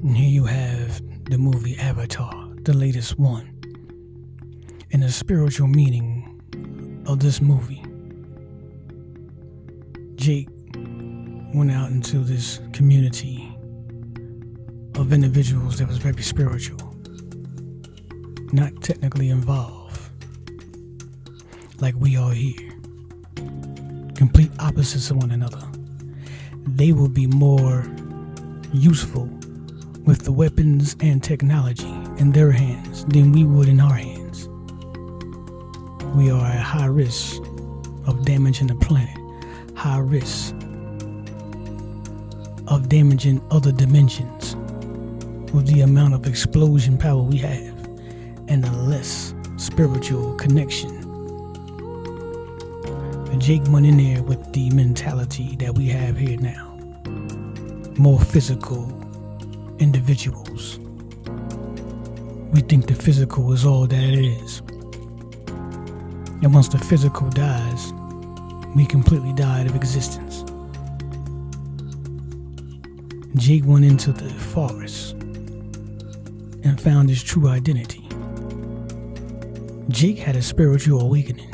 And here you have the movie Avatar, the latest one. And the spiritual meaning of this movie. Jake went out into this community of individuals that was very spiritual, not technically involved, like we are here. Complete opposites of one another. They will be more useful with the weapons and technology in their hands than we would in our hands. We are at high risk of damaging the planet, high risk of damaging other dimensions with the amount of explosion power we have and the less spiritual connection. Jake went in there with the mentality that we have here now. More physical individuals. We think the physical is all that it is. And once the physical dies, we completely die out of existence. Jake went into the forest and found his true identity. Jake had a spiritual awakening.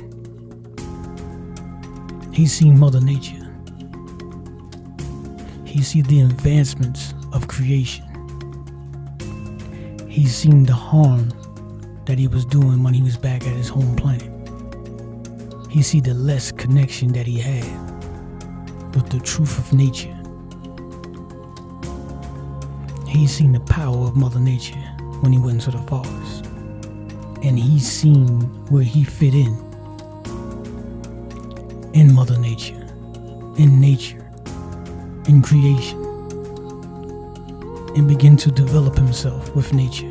He's seen Mother Nature. He's seen the advancements of creation. He's seen the harm that he was doing when he was back at his home planet. He see the less connection that he had with the truth of nature. He's seen the power of Mother Nature when he went into the forest. And he's seen where he fit in Mother Nature, in creation, and begin to develop himself with nature,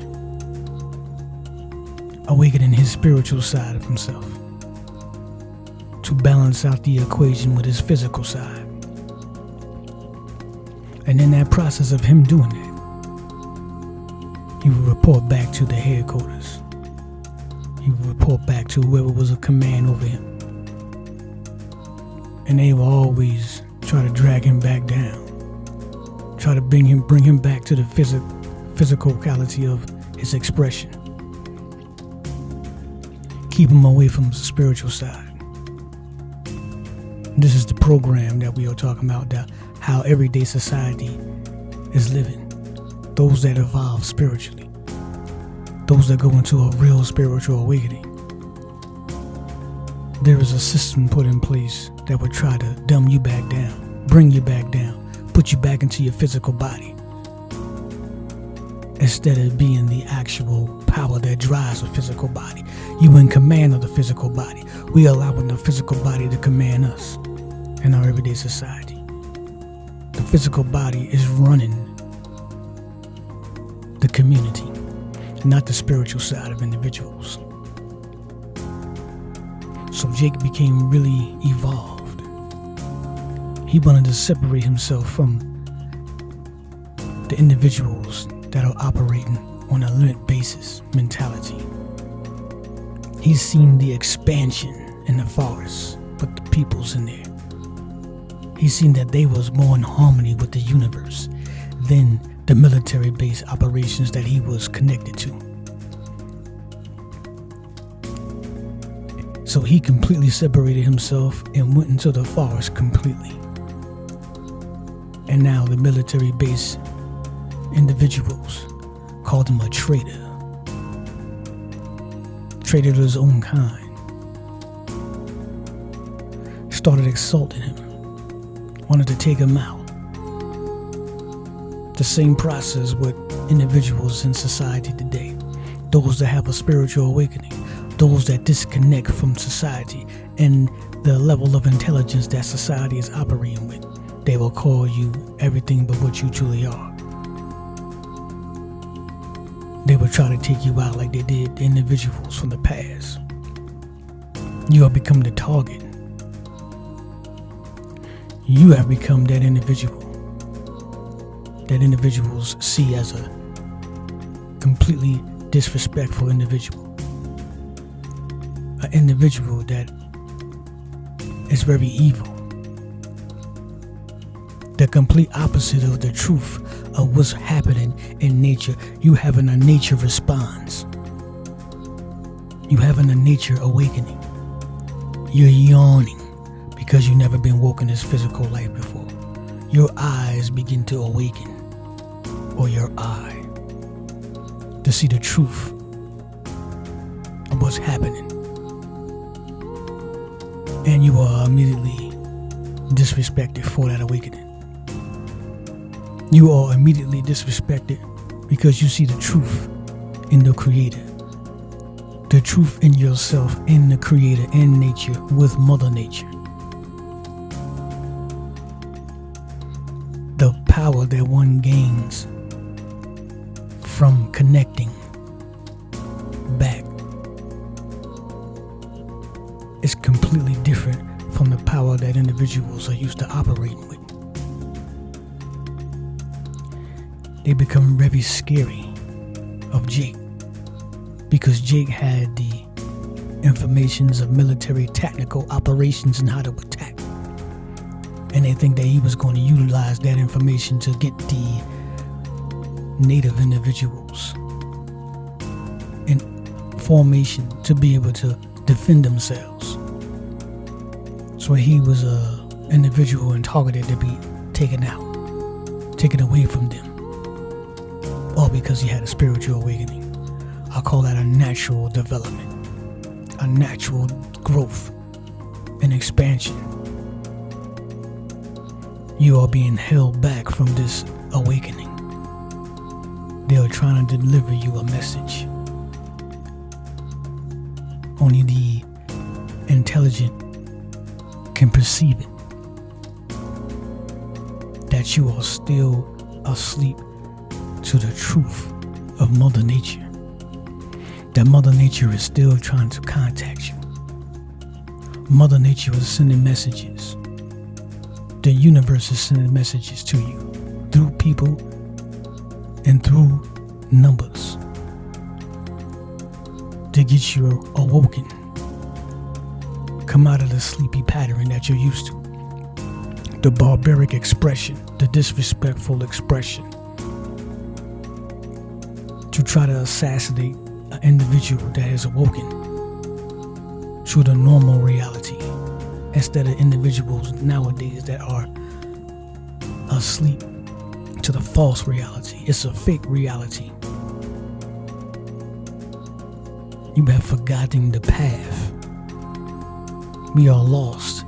awakening his spiritual side of himself to balance out the equation with his physical side. And in that process of him doing that, he would report back to the headquarters. He would report back to whoever was a command over him. And they will always try to drag him back down. Try to bring him back to the physicality of his expression. Keep him away from the spiritual side. This is the program that we are talking about, how everyday society is living. Those that evolve spiritually. Those that go into a real spiritual awakening. There is a system put in place that would try to dumb you back down, bring you back down, put you back into your physical body. Instead of being the actual power that drives the physical body. You in command of the physical body. We allowing the physical body to command us in our everyday society. The physical body is running the community, not the spiritual side of individuals. So Jake became really evolved. He wanted to separate himself from the individuals that are operating on a limit basis mentality. He's seen the expansion in the forest, but the people's in there. He's seen that they was more in harmony with the universe than the military-based operations that he was connected to. So he completely separated himself and went into the forest completely. And now the military-based individuals called him a traitor. Traitor to his own kind. Started assaulting him. Wanted to take him out. The same process with individuals in society today. Those that have a spiritual awakening. Those that disconnect from society and the level of intelligence that society is operating with. They will call you everything but what you truly are. They will try to take you out like they did the individuals from the past. You have become the target. You have become that individual that individuals see as a completely disrespectful individual. An individual that is very evil. the complete opposite of the truth of what's happening in nature. You having a nature response. You having a nature awakening. You're yawning because you've never been woken this physical life before. Your eyes begin to awaken, or your eye, to see the truth of what's happening. And you are immediately disrespected for that awakening. You are immediately disrespected because you see the truth in the Creator, the truth in yourself, in the Creator, in nature, with Mother Nature. The power that one gains from connecting back is completely different from the power that individuals are used to operating with. They become very scary of Jake because Jake had the informations of military tactical operations and how to attack. And they think that he was going to utilize that information to get the native individuals in formation to be able to defend themselves. So he was an individual and targeted to be taken out, taken away from them, all because he had a spiritual awakening. I call that a natural development, a natural growth and expansion. You are being held back from this awakening. They are trying to deliver you a message. Only the intelligent can perceive it, that you are still asleep to the truth of Mother Nature. That Mother Nature is still trying to contact you. Mother Nature is sending messages. The universe is sending messages to you through people and through numbers to get you awoken. Come out of the sleepy pattern that you're used to. The barbaric expression, the disrespectful expression, to try to assassinate an individual that has awoken to the normal reality, instead of individuals nowadays that are asleep to the false reality. It's a fake reality. You have forgotten the path. We are lost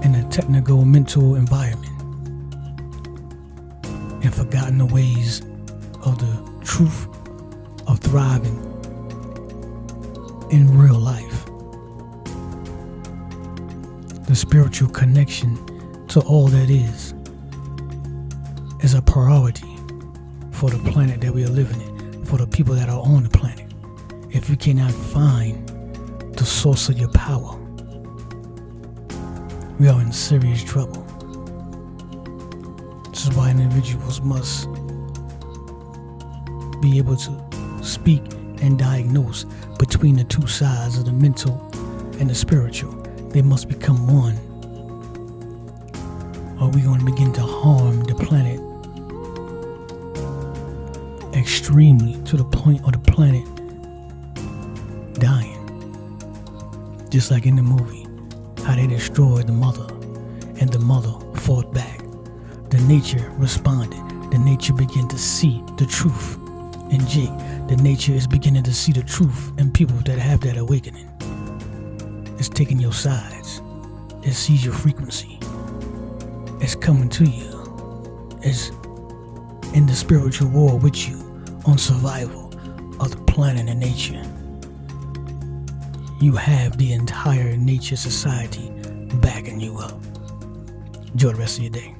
in a technical mental environment and forgotten the ways of the truth of thriving in real life. The spiritual connection to all that is a priority for the planet that we are living in, for the people that are on the planet. If you cannot find the source of your power, we are in serious trouble. This is why individuals must be able to speak and diagnose between the two sides of the mental and the spiritual. They must become one, or we're going to begin to harm the planet extremely, to the point of the planet dying. Just like in the movie, how they destroyed the mother and the mother fought back. The nature responded. The nature began to see the truth in Jake. The nature is beginning to see the truth in people that have that awakening. It's taking your sides. It sees your frequency. It's coming to you. It's in the spiritual war with you on survival of the planet and nature. You have the entire nature society backing you up. Enjoy the rest of your day.